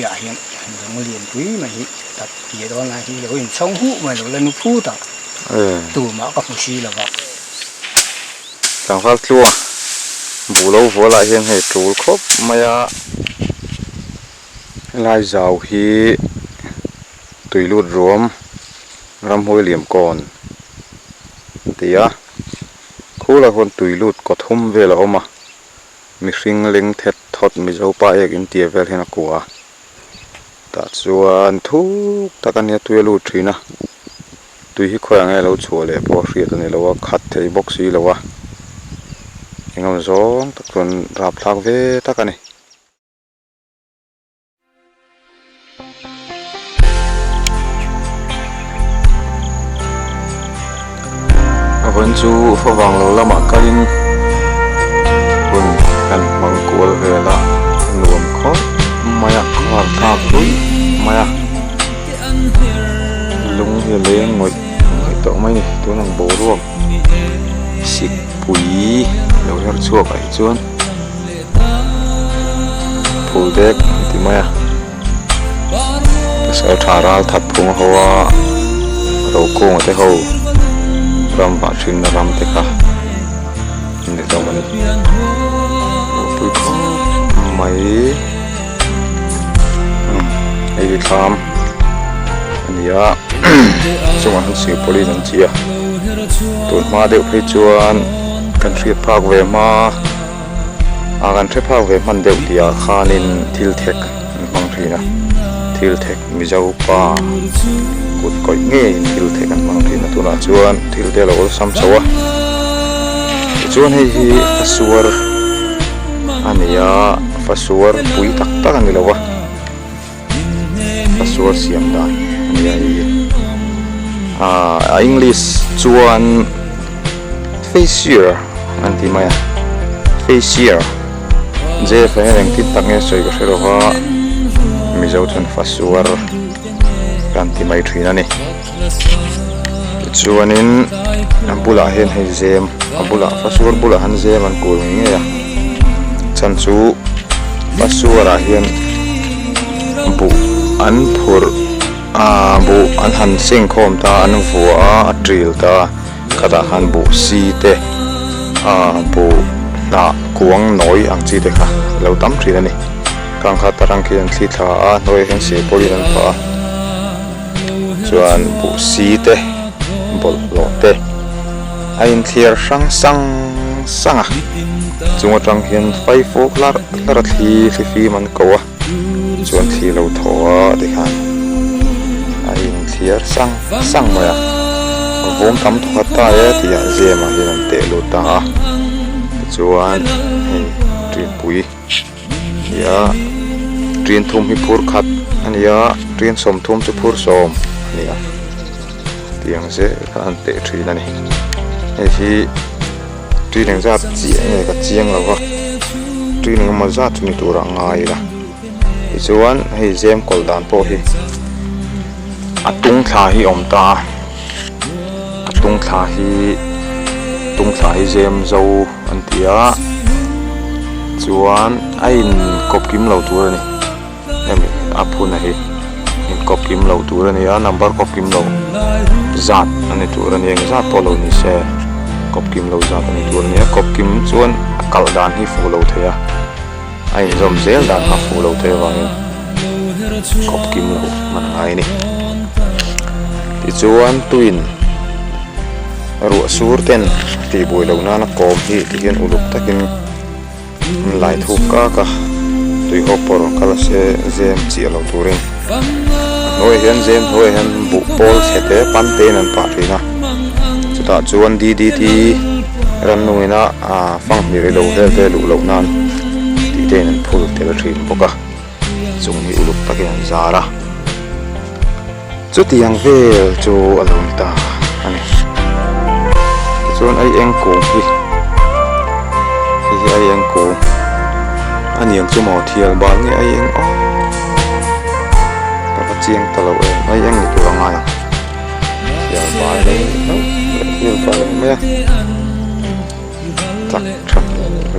à hiện nó liền quý mà hiện tập kia đó là hiện rồi sống hũ mà nó lên phú tập tù mà có một xí là vậy chẳng phát chua bù lâu vô lại hiện hệ trú khốp maya lai giàu hi tùy lụt rôm ram hôi liềm còn tía khu là con tùy lụt có thum về là ôm à mi sinh linh thét thọt mi dâu pa ek in tia vel hena kwa ta chuan thu takan ya tui lu thina tui hi khoya ngai lo chua le po hriat ani lo khat thei box hi lo wa engam zong takron rap thak ve takani vẫn chú phô vàng lâu lắm mà cái kan mangkul vela nuam kho maya khwal thak tui maya lung hi le ngoi to mai ni tu nang bo ruam sik pui lo her chuak ai chuan phul dek ti maya sa tharal thap phung hawa ro kong te ho ram ba thin ram te kha ni to mani pui kho mai ai tham ania chung an si poli nan chia tun ma deuh phei chuan kan hriat phak ve ma a kan hre phak ve man deuh tia khanin thil thek mang thina thil thek mi zo pa kut koi nge thil thek an mang thina tuna chuan thil te lo sam chawa chuan hei hi asuar ania fasuar pui tak tak ani lawa fasuar siam da ania hi English chuan facier anti maya facier je fa reng tin tak nge soi ka hero ha mi zo chuan fasuar anti mai thina ni chuanin bula hen hei zem bula fasuar bula han zem an kul nge ya chan chu fasuara hian bu an phur bu an han sing khom ta an vua atril ta khata han bu si te bu na kuang noi ang chi te kha lo tam thina ni kang kha tarang kian thli tha a noi hen se poli nan pa chuan bu si te bol lo te ain thlir sang sang sanga chunga tang hian fai fok lar thi fi man kowa chuan thi lo thoa te khan ain thlir sang sang maya vom tam thwa ta ya tia zema hian te lo ta chuan trin pui ya trin thum hi phur khat ania trin som thum chu phur som ania tiang se kan te thina ni hi trin zat chi nge ka chiang lo wa trin ma zat ni tura ngai la chuan hei zem kol dan po hi atung thla hi om ta atung thla hi zem zo an tia chuan ain kop kim lo tur ni emi aphun hi in kop kim lo tur ni a number kop kim lo zat ani tur ni eng zat polo ni se kop kim lo zat ani tur ni kop kim chuan kal dan hi fu lo thea ai zom zel dan ha fu lo the wangin kop kim lo man ngai ni ti chuan tuin ru sur ten ti boi lo na na kom hi ti hian uluk takin lai thu ka tui hopor kala se zem chi lo turin noi hian zem hoi hian bu pol sete pan te nan pa thina chuta chuan DDT ran nuina fang mi re lo he lu lo nan ti te nan phul te la thin boka chung hi uluk takin zara chu tiang vel chu alon ta ani chuan ai eng ko hi ai eng ko anh yang chu mo thial ba nge ai eng o ta chiang ta lo ai eng ni tu ngai ya ba le no thial ba me tak thak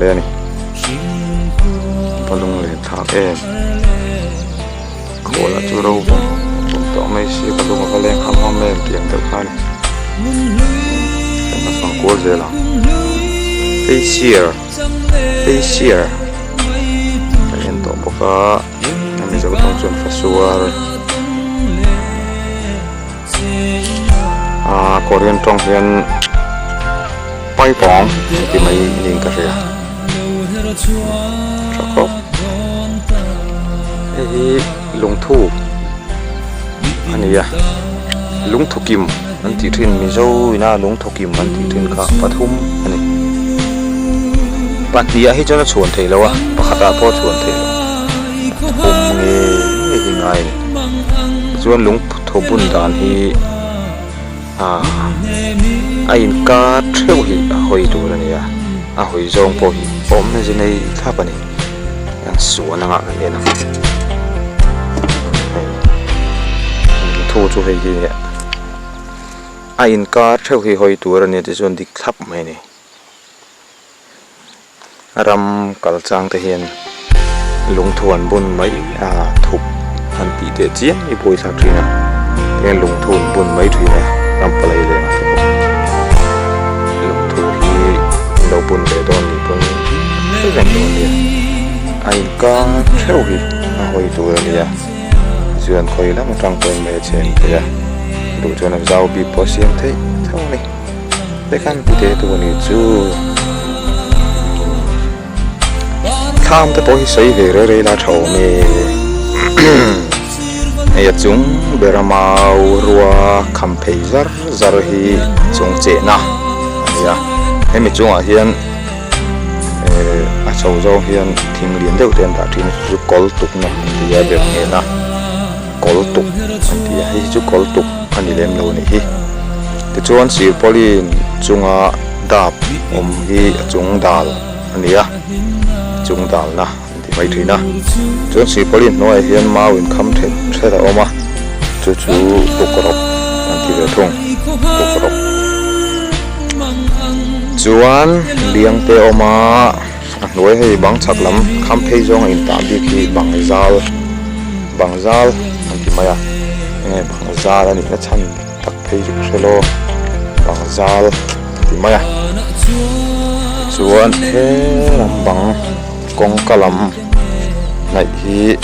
le ni palung le tha em khổ là chú đâu cũng tỏ mấy xí có lúc mà có lên khám hoa mềm tiếng tự khai này mà phẳng cố dễ lắm facial phải hiện tổ bốc á mình sẽ có thông chuẩn phát xua rồi Korean trong hiện bay bóng thì mấy nhìn cả rồi cho khóc lung thu anh ấy lung thu kim anh chỉ thiên mi dâu na lung thu kim anh chỉ thiên cả phát hum anh ấy bạn đi hết cho nó chuẩn thế lâu à và khát đã po chuẩn thế hum nghe hình ai chuan lung thu bún đàn hi anh cá treo hi hồi tu là nè hồi zong po hi ôm nó trên đây tháp anh yang suan ngak cái này thu chu hay gì nè anh cá treo hi hồi tu là nè thì zon dik tháp mày nè ram kal chang te hian lung thuan bun mấy thục han ti te chian i boi thak thina hian lung thuan bun mấy thina ram palai le lung thu hi lo bun le don ni bun cái rành don ni ai ka theo hi hoi tu ni ya chuan khoi lam tang pon me chen te ya du chuan am zau bi po siam thế thau ni te kan ti te tu ni chu tham te po hi sei ve re la thau me ya chung beramau ruwa khampei zar hi chung che na ya hemi chung a hian a chau zo hian thing lian deuh ten da thin chu kol tuk na ti ya be nge na kol tuk an ti hi chu kol tuk ani lem lo ni hi ti chuan sir polin chunga dap hi chung dal ani ya chung dal na ti mai thina chuan sir polin noi hian mawin kham the da oma chu tukrop an ti ve thung tukrop chuan liang te oma nuôi hay bang chặt lắm khám phê cho người ta biết khi bằng zal anh chị mày nghe bằng zal là những cái chân tắc phê chụp xe lô bằng zal thì mày chuan thế làm bằng con cá lắm này hi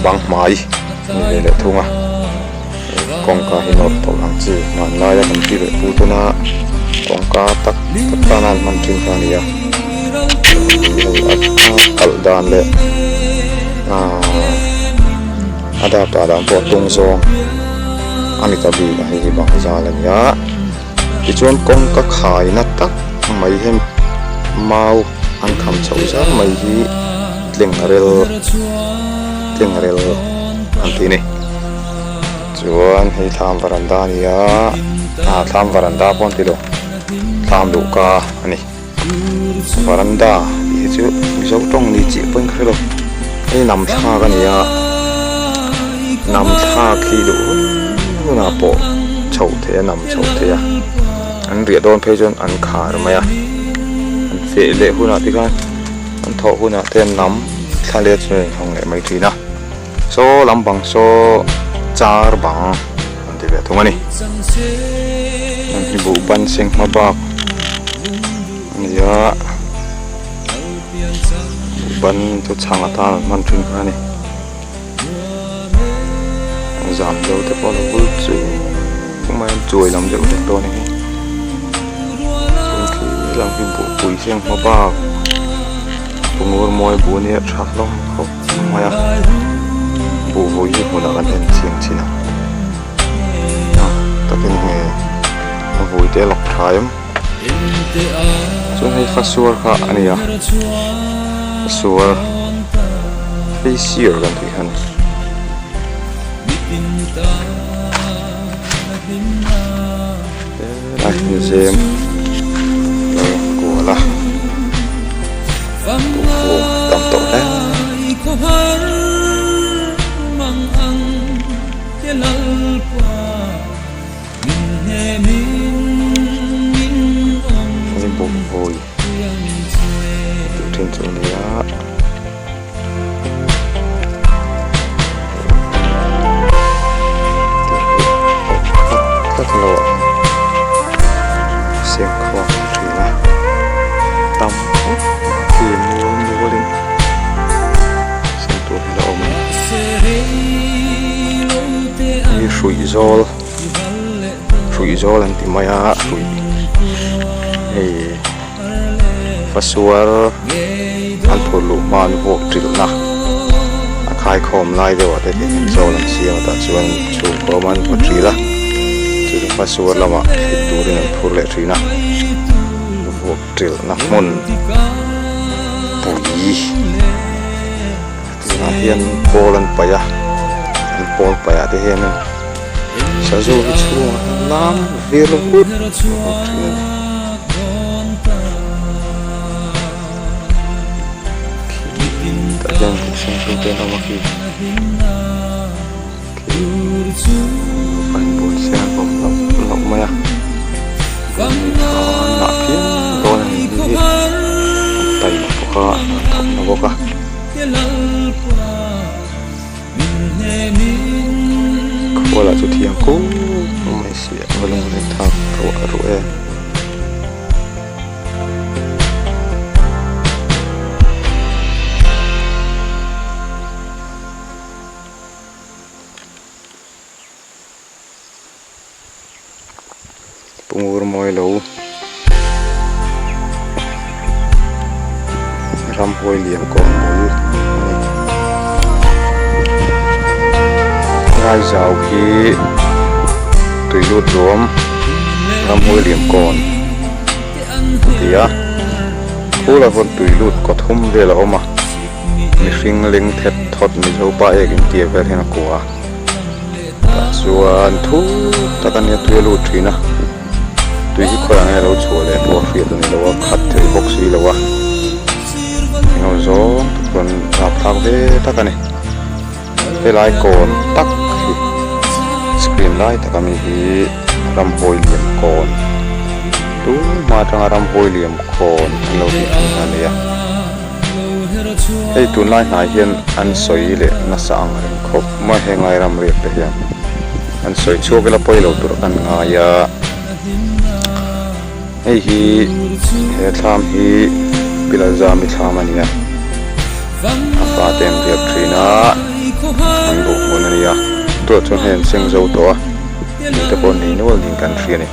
bằng máy như vậy thung con cá hi nốt tổ làm gì mà nói là mình chỉ để phụ tu na con cá tắc ta nan man trên cái này dan le ada pada potong zong ani tabi hi bang zalan ya ti chuan kong ka khai na tak mai hem mau an kham chau za mai hi tlengarel an ti ni chuan hi tham varanda ni ya tham varanda pon ti lo tham du ka ani varanda hi chu zo tong ni chi pon khre lo ai nam tha ka ni ya nam tha khi du na po chau the nam chau the ya an ria don phe jon an khar ma ya an fe le huna ti kan an tho huna ten nam tha le chu hong le mai thi na so lam bang so char bang an ti ve thung ani an hi bu ban sing ma bak ya ban tu chang ata man thin kha ni giảm đâu thế bao lâu chứ không may chuối làm dễ được to này khi làm phim bộ quỷ xem mà ba bộ ngồi môi bộ này chắc lắm không may à bộ vui gì cũng là anh em chiên chi nào tất nhiên nghe nó vui để lọc thái em cho nên phát xua cả anh à phát xua cái xìa gần thì hơn đây xem của là của tầm tổ đấy cái bụng hồi trên chỗ này rui zol an ti mai a rui fasuar an thulu man vok tril na a khai khom lai dewa te te zol an siam ta chuan chu ko man ko trila chu fasuar lama turin an phur le trina vok tril na mon pui tina hian polan paya an pol paya te hian sa zo hi chu lam velo put ta jan sing tu te na maki pan bol sian bom lok maya na pin don ni tai ma ka thop na boka wala chu thiang ko mai sia walung le thak ro e pungur moi lo ram hoi liam ko mul ngai zau khi tui lut rom ram hoi liam kon tia khula von tui lut ko thum ve la oma mi hring ling thet thot mi zo pa e gin tia ver hena kwa ta chuan thu ta kan ya tui lut thina tui hi khora ngai lo chole po hriat ni lo khat thei box hi lo wa ngo zo kon rap thak ve ta kan ni he lai kon tak screen lai ta kami hi ram hoi liam kon tu ma tang ram hoi liam kon lo hi an ya ei tun lai nai hian an soi le na sang ren khop ma he ngai ram re te hian an soi chu vela poi lo tur kan nga ya ei hi he tham hi pilaza mi tham ania apa tem dia trina an bu mon ania to chon hen seng zo to te pon ni no ling kan thri ani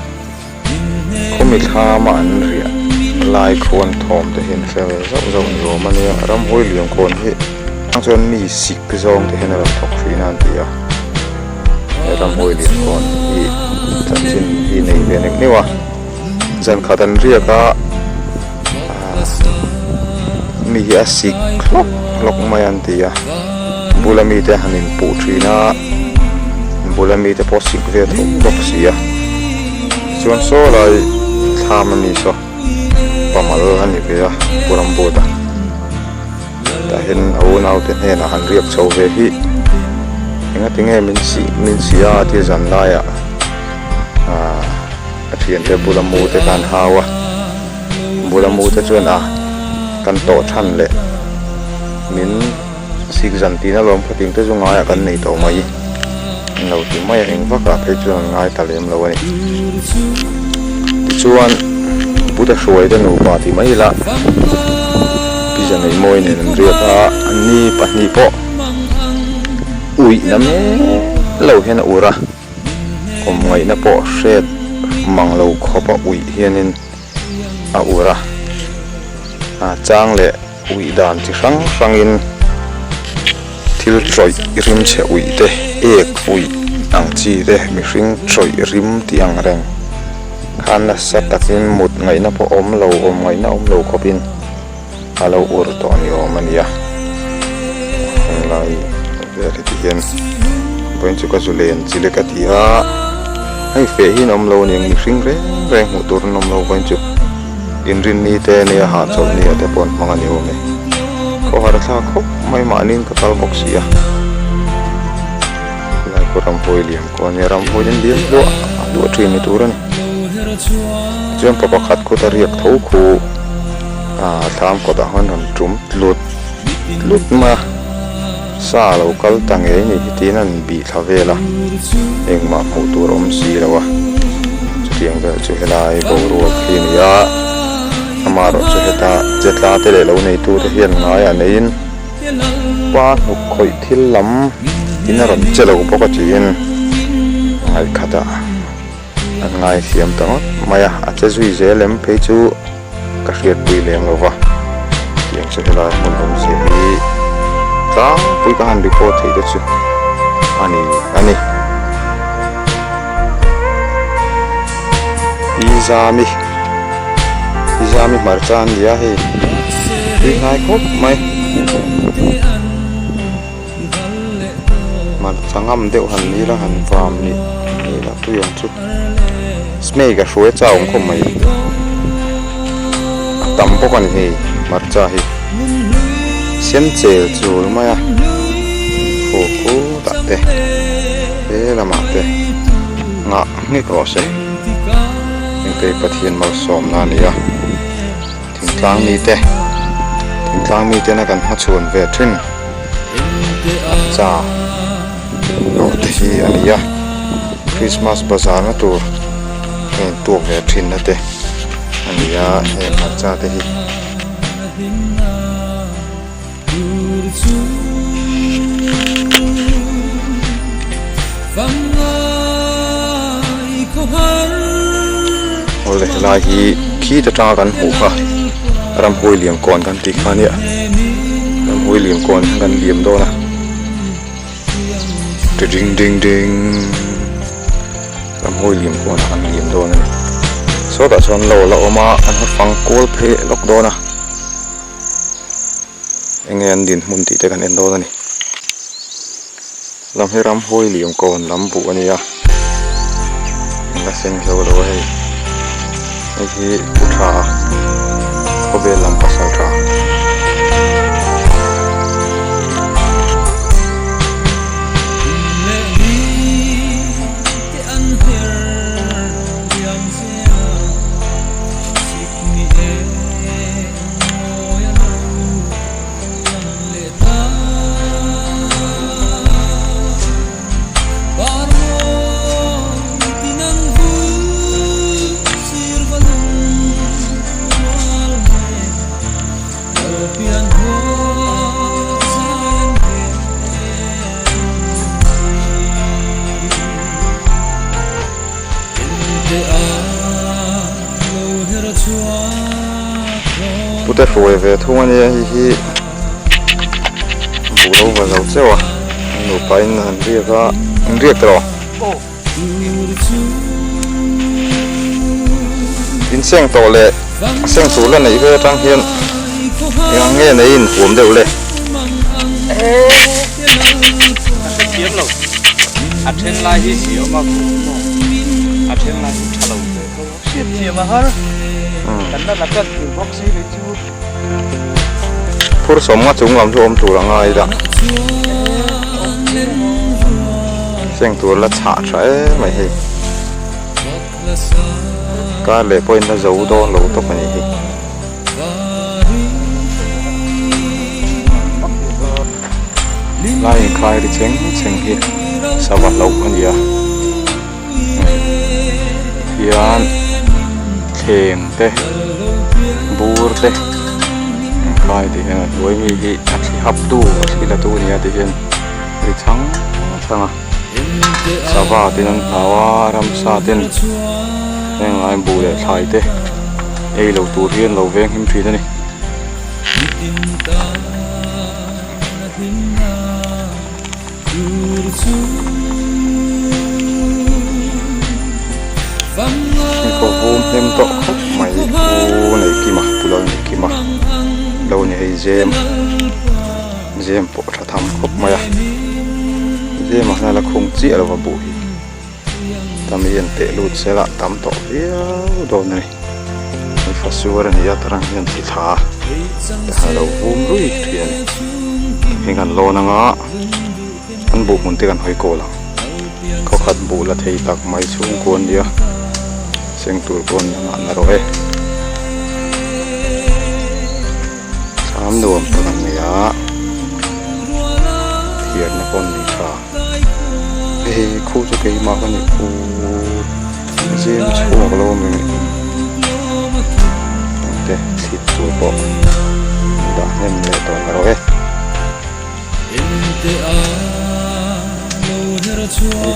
khomi thama an ria lai khon thom te hen fel zo ni ro mania ram hoi liam kon hi ang chon mi sik zong te hen ram thok thri nan tia ram hoi liam kon hi chan chin hi nei ve nek newa zan khatan ria ka mi hi asik lok mayan tia bulami te hanin pu thina bulami te posik ve thok boxia chuan so lai thamani so pamal ani ve a puram boda ta hen au nau te hena han riak chho ve hi enga tinge min sia ti zan laia a thian te bulamu te kan hawa bulamu te chuan a kan to than le min sik zan tina lom phating te zunga ya kan nei to mai lo ti mai eng vaka phe chuan ngai talem lo ani ti chuan buda shoi de no pa ti mai la pi jan nei moi ne nan ria ka ani pahni po ui na me lo hen ura kom ngai na po shet mang lo khopa ui hianin a ura a chang le ui dan chi sang in thil troi rim che ui te ek ui ang chi te mi hring troi rim ti ang reng khan na sa takin mut ngai na po om ngai na om lo khopin alo ur to ni om ania lai ve ti hian point chu ka zulen chile ka ti ha ai fe hi nom lo ni mi hring reng mu tur nom lo point chu in rin ni te ne ha chol ni te pon manga ni o me ko har tha khop mai ma nin ka tal box ya lai ko ram hoi liam ko ne ram hoi den liam do tri mi turan jem pa khat ko ta riak tho khu tham ko da han ran tum lut ma sa lo kal tang e ni tin an bi thavela eng ma mu tur om si rawa chiang da chu helai bo ro khin ya amaro chu heta jetla te le lo nei tu te hian ngai a nein pa hu khoi thil lam inaram chelo poka chin ngai khata an ngai siam tangot maya acha zui zelem pe chu ka hriat pui leng lova tiang chu hela mun hom se hi ta pui ka han report thei de chu ani izami marchan dia he pui ngai khop mai mar changam deuh han ni la han vam ni la tu yang chu smei ka hruai chaung khom mai tam pawh ani hei marcha hi sian chel chul mai a ho ko ta te he lama te nga ngi ro se eng te pathian mal som na ni a thingtlang mi te na kan ha chun ve thin cha lo te hi ania Christmas bazaar na tur en tu ve thin na te ania he marcha te hi ole la hi khi ta ta kan hu kha ram hoi liam kon kan ti khania ram hoi liam kon kan liam do na ding ding ding ram hoi liam kon an liam do na so da chon lo la oma an ha fang kol phe lok do na engen din mun ti te kan en do na ni lam he ram hoi liam kon lam bu ania la sen zo lo he hi utha khobe lam pasal tha puta foi ve thung ani hi bu lo va zau chewa no pain han ria ka ria tro in seng to le seng su la nei ve tang hian yang nge nei in hum deuh le kiếm lộc ăn trên lai hi xíu mà ăn trên lai chả lộc xiết xíu mà hết kan la lakat box hi chu phur som nga chung lam thom tu ra ngai da seng tu la cha trai mai hi ka le point na zo do lo to mai hi lai khai ri cheng hi sawa lo ania yan theng te bur te khai ti hen loi mi hi athi hap tu sila tu nia ti hen ri chang changa sawa tin awa ram sa tin eng ai bu le thai te ei lo tu rian lo veng him thri ni ko hom hem to mai u nei ki ma pulon ki ma lo ni hei jem po tha tham khop maya jem ma na la khong chi ala wa bu hi tam yen te lut se la tam to ya do nei ni fa suar ni ya tarang yen ti tha ha lo hum rui thian hingan lo na nga an bu mun te kan hoi ko la ko khat bu la thei tak mai chung kon dia seng tur kon na ro e sam nuam tan me ya hian na kon ni kha e khu chu ke ma kan ni u jem chu lo me te sit tu po da nem le to na ro e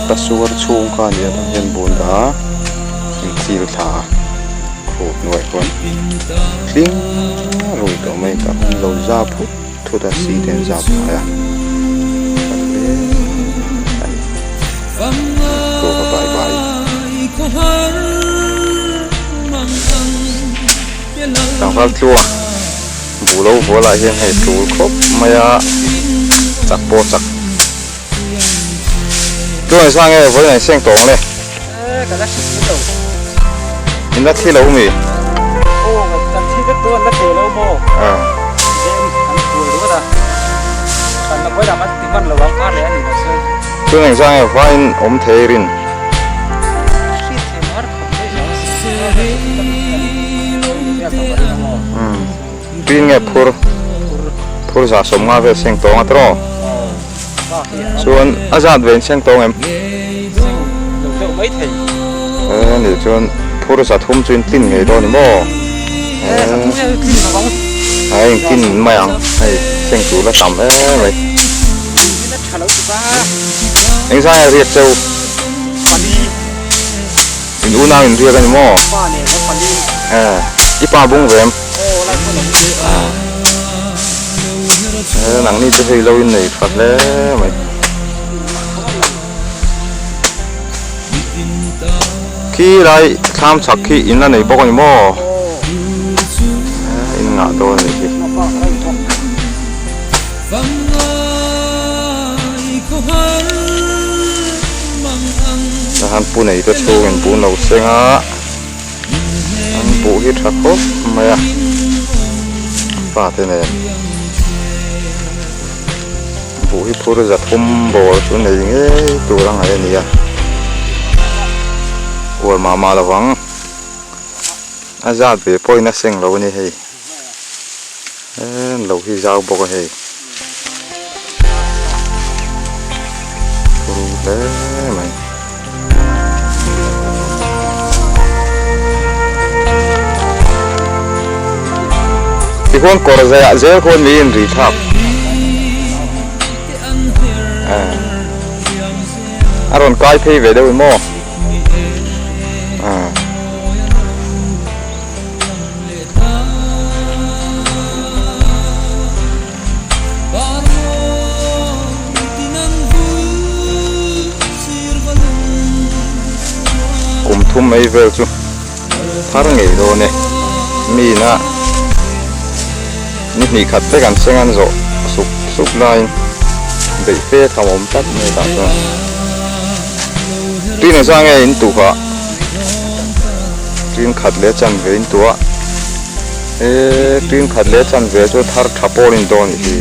ta suar chung ka ni ta hen bun da in chil tha khu noi kon kling roi to mai ta lo za phu thu da si den za pa ya ko ka bye bye tang phal chua bu lo bo la hian hei tu khop maya chak po chak tôi sang nghe với này xem tổng này cái đó xịt đâu mình đã thi lâu mì ô cái thi rất tuôn rất nhiều lâu mồ à em ăn tuổi đúng không ta ăn là quay làm ăn tìm ăn là bóng cá đấy thì nó sơn tôi này sang nghe phải ốm thế rin xịt thì nó không thấy pin nghe phur sa som nga về xem tổng atro chuan azat ven xem tổng em mấy thầy ni chuan phur sa thum chuin tin nge do ni mo ai tin mai ang ai xem chủ là tầm ấy vậy anh sang riết châu in u nào in riết cái mo ipa bung về em nắng ni tôi thấy lâu in này phật lẽ mày khi lại tham sắc khi in là này bao nhiêu mò in ngã đôi này kì han pu này tôi chua han pu nấu xương á han pu hít thật tốt mày à pha thế này pu hít phur ra thum bò chỗ này nghe tu răng này nè ủa mà là vắng azat về poi na seng lâu ni hay lâu khi giao bò hay tu thế mày thì con cỏ dại dễ con miên rì tháp rồi coi phi về đâu mò cùng thum mấy về chú thar nghề đồ này mi na nít khát tới gần xem ăn rồi sụp lại để phê thằng ôm tắt này đặt rồi tuy là sang nghe in tụ họ tuy khát lẽ chân về in tụ tuy khát lẽ chân về cho thar tháp lên đó thì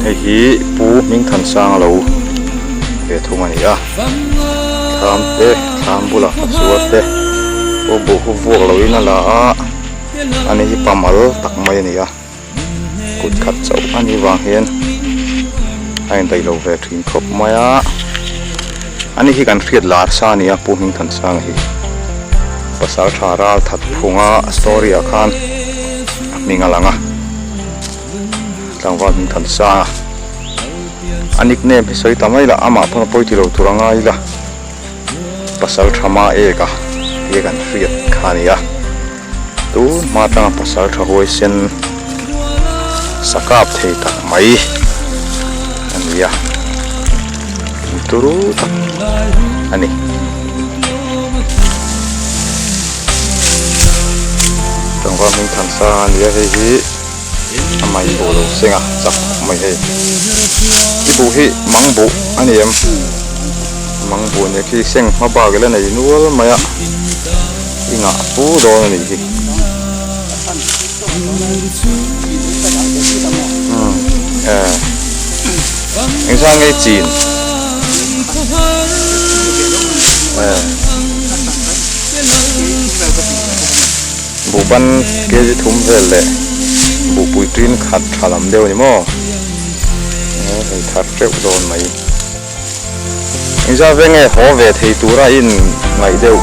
thầy hí pu mình thành sang lâu về thu mày à tham bula suat te o bu hu vuak lo ina la ani hi pamal tak mai ni a kut khat chau ani wang hian ain dai lo ve thin khop mai a ani hi kan riat lar sa ni a pu mình thành sang hi pasal thara that phunga story a khan minga langa tangwa mình thành sang anik ne soi tamai la ama phang poi ti lo turanga ila pasal thama eka ye kan riat khania tu ma tang pasal thahoi sen sakap thei tak mai ania turu tak ani tangwa min than sa ania hi amai bolo senga chak mai he ibu hi mangbu ani em mangbu ne ki seng ma ba gele nei nual maya inga pu do ni hi anh sang ngay chín bộ ban kia chỉ thum về lệ bộ bụi tuyên khát khá lắm đều nhỉ mò thầy thắt rượu đồn mày anh ra về nghe họ về thì tú ra in ngày đều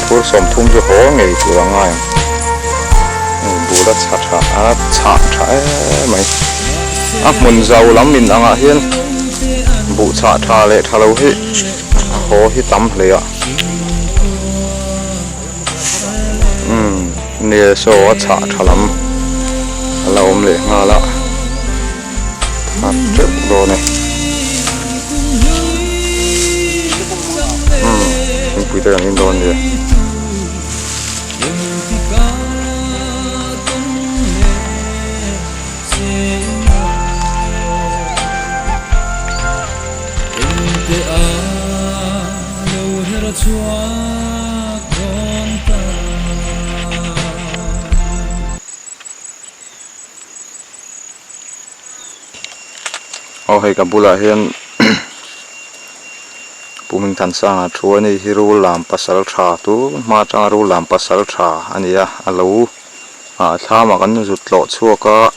thua sớm thum cho họ ngày tú ra ngay bố đã chả mày muốn giàu lắm mình đang hiên bố chả lệ thà lâu hết khó hết tắm lệ ạ nè số chả lắm lâu lệ ngà lạ thật rất đồ này mình quý tên in đồn gì hay kabula hian puming than sang thua ni hiru lam pasal tha tu ma tang ru lam pasal tha ania alo thlama kan zut lo chuaka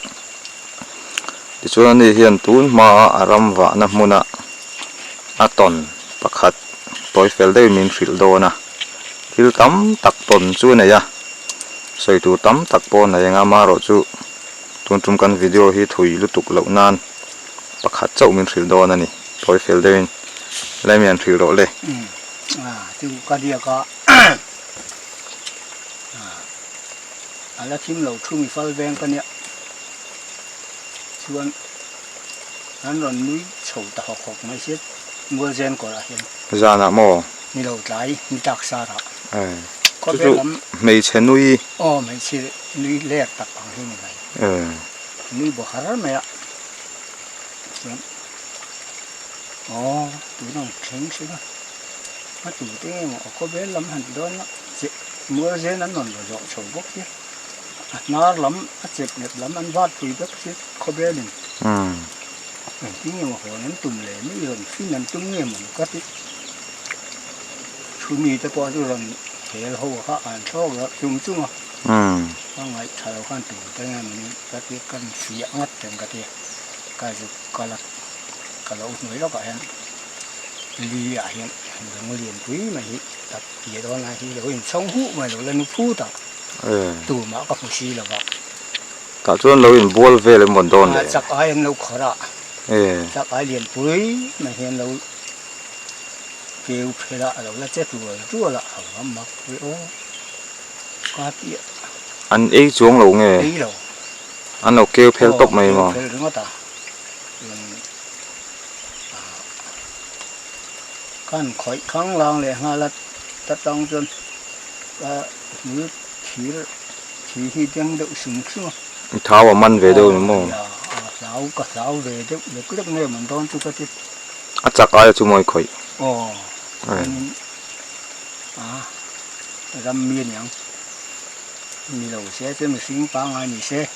ti chuan ni hian tun ma aram wa na hmuna aton pakhat toifel dei min hril dona thil tam tak ton chu neya soi tu tam tak pon na yanga ma ro chu tum kan video hi thui lutuk lo nan pakhat chau min hril dona ni toifel dein lai mian hril ro le chu ka dia ka ala thim lo thumi fal veng ka nia chuan an ron nui chho ta khok mai se mua gen ko ra hian zana mo ni lo tlai ni tak sa ra ko chu be lam mei chenui mai chi nui le tak ang hi ni lai nui bo har me ya tu nong kheng se na ma tu te mo ko be lam han don na mua gen an non ro chho bok hi nar lam a chep net lam an wat pui bek si ko be ninที่ยังหัวนั้นตุ่มเลยไม่ยอมที่นั้นตุ่มเงี้ยมันก็ติดชูมีแต่พอที่เราเห็นหัวเขาอ่านชอบแล้วจุ่มอ่ะว่าไงชาวข้านตุ่มแต่ไงมันก็ติดกันเสียงัดแต่ก็ติดก็จะก็ละก็เราหน่วยแล้วก็เห็นลีอ่ะเห็นเราเรียนปุ๋ยมาหิตัดเกี่ยตอนนั้นที่เราเห็นช่องหูมาเราเล่นพูดต่อตุ่มมาก็ผู้ชีแล้วก็แต่ส่วนเราเห็นบัวเวลหมดโดนเลยจากไอ้เราขระจากไอเรียนปุ๋ยมาเห็นเราเกี่ยวเพลาเราแล้วเจ้าตัวละเอามาปุ๋ยโอ้ก็ที่อันเอกจวงเราไงอันเราเกี่ยวเพลตบไหมมั้งเพลถึงก็ตากันข่อยข้างล่างเลยฮะแล้วตัดต้องจนก็มือขี่ที่เตียงเดือดสูงขึ้นท้าว่ามันเวเดียวนี่มั้งsáo cả sáo về được cứ được nghe mình đón chú cái tiếp chắc ai chú mồi khơi ram miên nhang mi đầu xe cho mình sinh ba ngày mình xe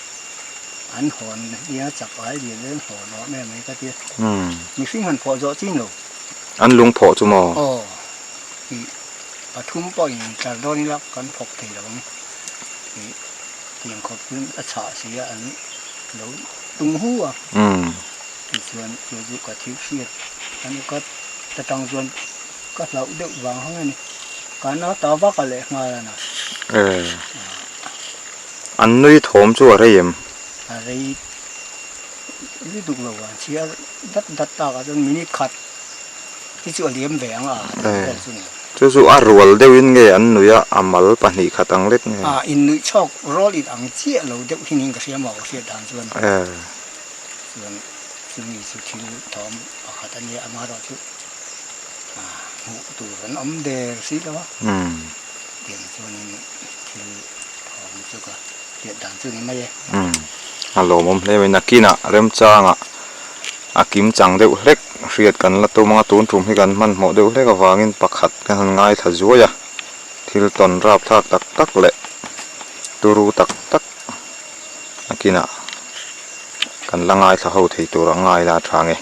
ăn hòn đi chắc ai đi lên hòn nó mẹ mấy cái tiếp mình sinh hòn phò rõ chín rồi ăn lung phò chú mò thì à thum bò những cái đó đi lắm con phọc thì là thì tiền có những cái xả xí ăn nấu tung hú àส่วนอยู่กับทิวเชียดอันนี้ก็จะต้องส่วนก็เราเดือดวางเขาไงนี่การเอาต่อว่ากันเลยมาแล้วนะอันนี้ถมจู่อะไรยังอะไร นี่ดูเราเชียดัดตากันจนมินิคัดที่จะเลี้ยงแหวงแต่ส่วนจู่ๆรัวเดวินเงอันนุยอามัลปนิขัดอังเล็กไงอินนุชอกรอลิดอังเจียเราเด็กที่นี่ก็เสียหมอกเสียด่านส่วนมีสุทิลทอมขัดอันนี้อามาเราชุดหูตัวนั้นอมเดรสิแล้ววะเดี๋ยวส่วนที่ทอมจุกเสียด่านส่วนนี้ไม่ฮัลโหลมุมเลยนักกินอ่ะเริ่มจ้างอ่ะอากิมจังเดือดเล็กเสียดกันแล้วตัวมังตูนทุ่มให้กันมันหมดเดือดเล็กก็วางินปักขัดกันง่ายถ้าจั่วอะที่ตอนราบทักตักเละตัวรู้ตักอากินอ่ะกันละง่ายถ้าเขาที่ตัวง่ายละทางไง